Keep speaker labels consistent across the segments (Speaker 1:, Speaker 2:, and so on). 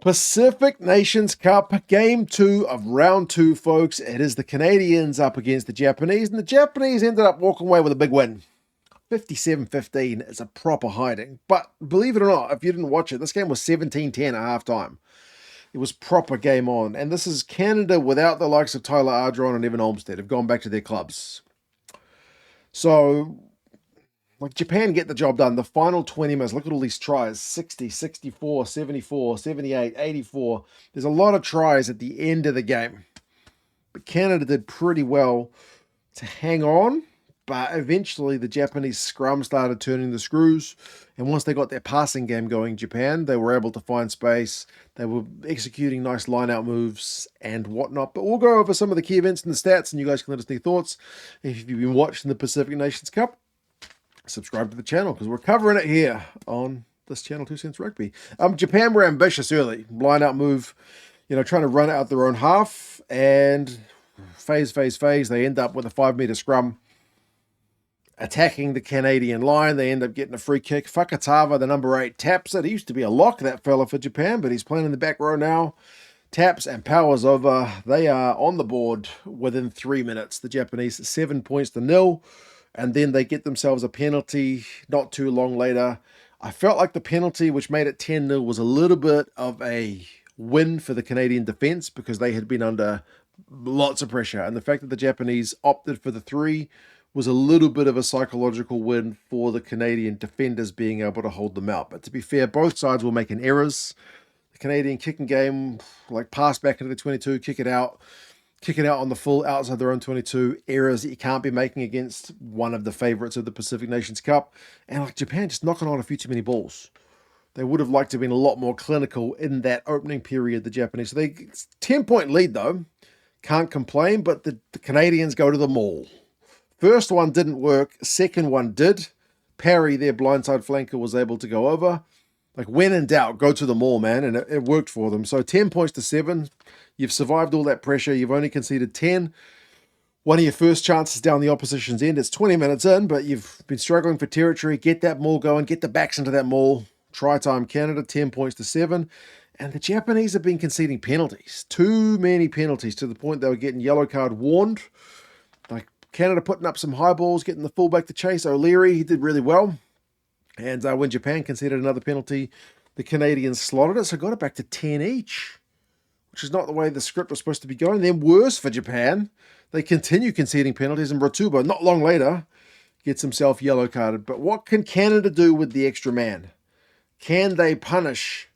Speaker 1: Pacific Nations Cup, game 2 of round 2, folks. It is the Canadians up against the Japanese, and the Japanese ended up walking away with a big win. 57-15 is a proper hiding. But believe it or not, if you didn't watch it, this game was 17-10 at halftime. It was proper game on. And this is Canada without the likes of Tyler Ardron and Evan Olmsted have gone back to their clubs. So Japan get the job done. The final 20 minutes, look at all these tries: 60, 64, 74, 78, 84. There's a lot of tries at the end of the game. But Canada did pretty well to hang on. But eventually the Japanese scrum started turning the screws. And once they got their passing game going, Japan, they were able to find space. They were executing nice line-out moves and whatnot. But we'll go over some of the key events and the stats, and you guys can let us know your thoughts. If you've been watching the Pacific Nations Cup, subscribe to the channel because we're covering it here on this channel, 2 Cents Rugby. Japan were ambitious early. Line out move, trying to run out their own half, and phase. They end up with a 5-meter scrum attacking the Canadian line. They end up getting a free kick. Fakatava, the number 8, taps it. He used to be a lock, that fella, for Japan, but he's playing in the back row now. Taps and powers over. They are on the board within 3 minutes. The Japanese 7 points to 0. And then they get themselves a penalty not too long later. I felt like the penalty, which made it 10-0, was a little bit of a win for the Canadian defense because they had been under lots of pressure. And the fact that the Japanese opted for the 3 was a little bit of a psychological win for the Canadian defenders being able to hold them out. But to be fair, both sides were making errors. The Canadian kicking game, pass back into the 22, kick it out on the full outside their own 22, errors that you can't be making against one of the favorites of the Pacific Nations Cup. And Japan just knocking on a few too many balls. They would have liked to have been a lot more clinical in that opening period, the Japanese. So 10-point lead though. Can't complain, but the Canadians go to the maul. First one didn't work. Second one did. Parry, their blindside flanker, was able to go over. When in doubt, go to the maul, man. And it worked for them. So 10 points to 7. You've survived all that pressure. You've only conceded 10. One of your first chances down the opposition's end. It's 20 minutes in, but you've been struggling for territory. Get that maul going. Get the backs into that maul. Try time Canada, 10 points to 7. And the Japanese have been conceding penalties. Too many penalties to the point they were getting yellow card warned. Canada putting up some high balls, getting the fullback to chase. O'Leary, he did really well. And when Japan conceded another penalty, the Canadians slotted it, so got it back to 10 each, which is not the way the script was supposed to be going. Then worse for Japan, they continue conceding penalties, and Ratuba, not long later, gets himself yellow carded. But what can Canada do with the extra man? Can they punish?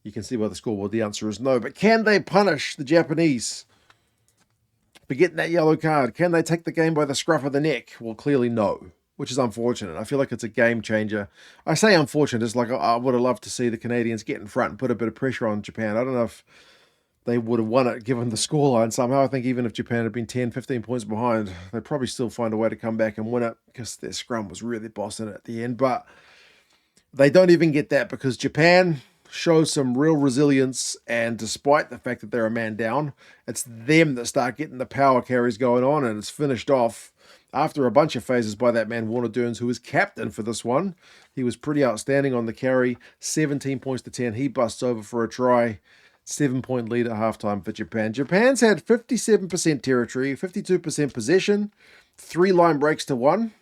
Speaker 1: You can see by the scoreboard the answer is no. But can they punish the Japanese for getting that yellow card? Can they take the game by the scruff of the neck? Well, clearly no, which is unfortunate. I feel like it's a game changer. I say unfortunate, it's I would have loved to see the Canadians get in front and put a bit of pressure on Japan. I don't know if they would have won it given the scoreline somehow. I think even if Japan had been 10, 15 points behind, they'd probably still find a way to come back and win it because their scrum was really bossing it at the end. But they don't even get that because Japan shows some real resilience, and despite the fact that they're a man down, it's them that start getting the power carries going on, and it's finished off after a bunch of phases by that man Warner Dearns, who was captain for this one. He was pretty outstanding on the carry. 17 points to 10. He busts over for a try. 7-point lead at halftime for Japan. Japan's had 57% territory, 52% possession, 3 line breaks to 1.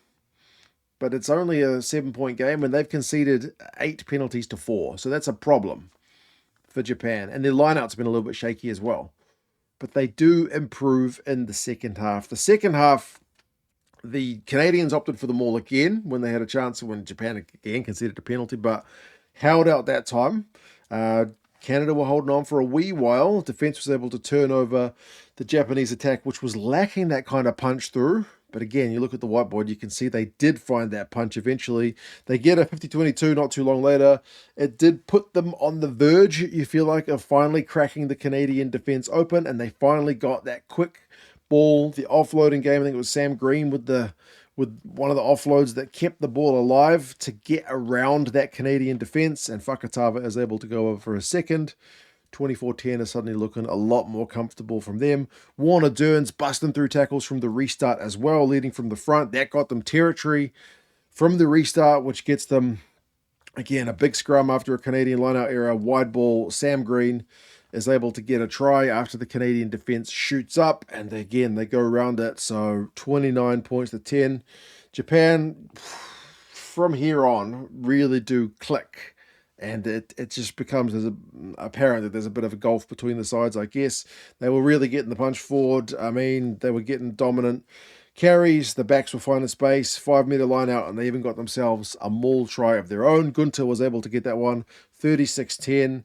Speaker 1: But it's only a 7-point game, and they've conceded 8 penalties to 4. So that's a problem for Japan. And their lineout's been a little bit shaky as well. But they do improve in the second half. The second half, the Canadians opted for the maul again when they had a chance, when Japan again conceded a penalty, but held out that time. Canada were holding on for a wee while. Defense was able to turn over the Japanese attack, which was lacking that kind of punch through. But again, you look at the whiteboard, you can see they did find that punch eventually. They get a 50-22 not too long later. It did put them on the verge, you feel like, of finally cracking the Canadian defense open, and they finally got that quick ball, the offloading game. I think it was Sam Green with one of the offloads that kept the ball alive to get around that Canadian defense, and Fakatava is able to go over for a second. 24-10 is suddenly looking a lot more comfortable from them. Warner Dearns busting through tackles from the restart as well, leading from the front. That got them territory from the restart, which gets them Again, a big scrum after a Canadian lineout error, wide ball. Sam Green is able to get a try after the Canadian defense shoots up, and again, they go around it. So 29 points to 10. Japan, from here on, really do click. And it just becomes apparent that there's a bit of a gulf between the sides, I guess. They were really getting the punch forward. I mean, they were getting dominant carries. The backs were finding space, 5 meter line out, and they even got themselves a maul try of their own. Gunter was able to get that one, 36-10.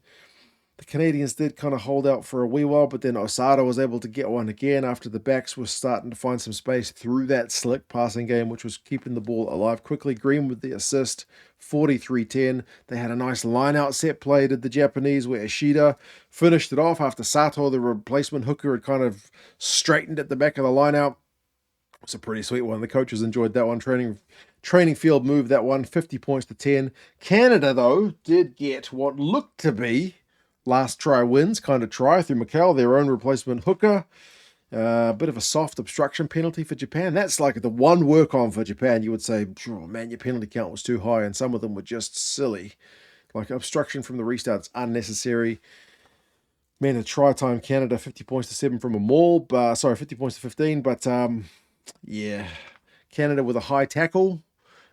Speaker 1: The Canadians did kind of hold out for a wee while, but then Osada was able to get one again after the backs were starting to find some space through that slick passing game, which was keeping the ball alive quickly. Green with the assist, 43-10. They had a nice line-out set play, did the Japanese, where Ishida finished it off after Sato, the replacement hooker, had kind of straightened at the back of the line-out. It's a pretty sweet one. The coaches enjoyed that one. Training field moved that one, 50 points to 10. Canada, though, did get what looked to be last try wins kind of try through McHale, their own replacement hooker. A bit of a soft obstruction penalty for Japan. That's like the one work on for Japan. You would say, oh, man, your penalty count was too high, and some of them were just silly. Like obstruction from the restart's unnecessary. Man, a try time Canada, 50 points to 7 from a maul. 50 points to 15. But yeah, Canada with a high tackle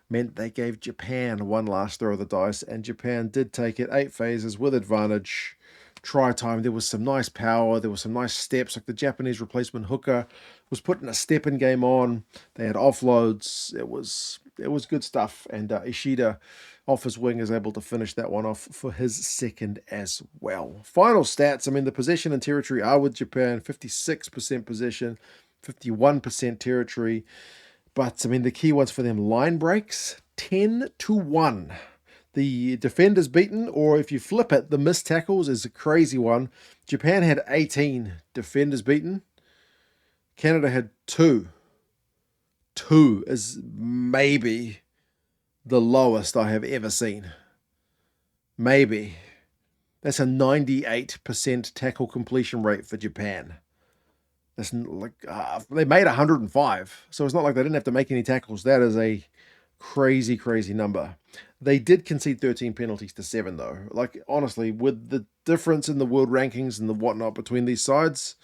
Speaker 1: meant they gave Japan one last throw of the dice, and Japan did take it 8 phases with advantage. Try time, there was some nice power, there was some nice steps, like the Japanese replacement hooker was putting a step in game on. They had offloads. It was good stuff, and Ishida off his wing is able to finish that one off for his second as well. Final stats, I mean, the possession and territory are with Japan, 56% possession, 51% territory. But, I mean, the key ones for them, line breaks, 10-1. The defenders beaten, or if you flip it, the missed tackles is a crazy one. Japan had 18 defenders beaten. Canada had 2. 2 is maybe the lowest I have ever seen. Maybe. That's a 98% tackle completion rate for Japan. That's like they made 105, so it's not like they didn't have to make any tackles. That is a crazy, crazy number. They did concede 13 penalties to 7, though. Like, honestly, with the difference in the world rankings and the whatnot between these sides,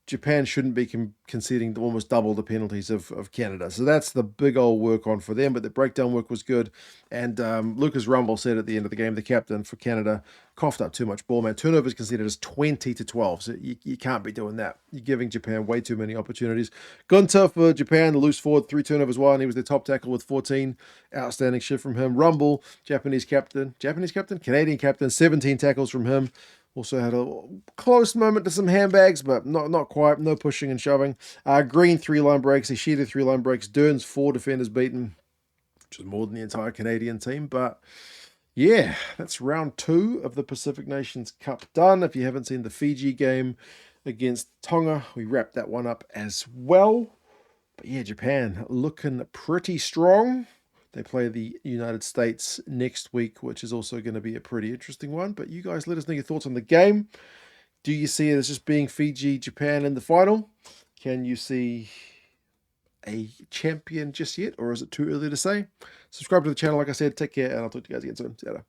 Speaker 1: Japan shouldn't be conceding almost double the penalties of Canada. So that's the big old work on for them, but the breakdown work was good. And Lucas Rumble said at the end of the game, the captain for Canada, coughed up too much ball, man. Turnovers conceded as 20-12, so you can't be doing that. You're giving Japan way too many opportunities. Gunter for Japan, the loose forward, 3 turnovers, 1. He was the top tackle with 14. Outstanding shift from him. Rumble, Canadian captain, 17 tackles from him. Also had a close moment to some handbags, but not quite. No pushing and shoving. Green 3-line breaks. Ishida 3-line breaks. Dern's 4 defenders beaten, which is more than the entire Canadian team. But yeah, that's round 2 of the Pacific Nations Cup done. If you haven't seen the Fiji game against Tonga, we wrapped that one up as well. But yeah, Japan looking pretty strong. They play the United States next week, which is also going to be a pretty interesting one. But you guys let us know your thoughts on the game. Do you see it as just being Fiji, Japan in the final? Can you see a champion just yet, or is it too early to say? Subscribe to the channel, like I said. Take care, and I'll talk to you guys again soon. See you later.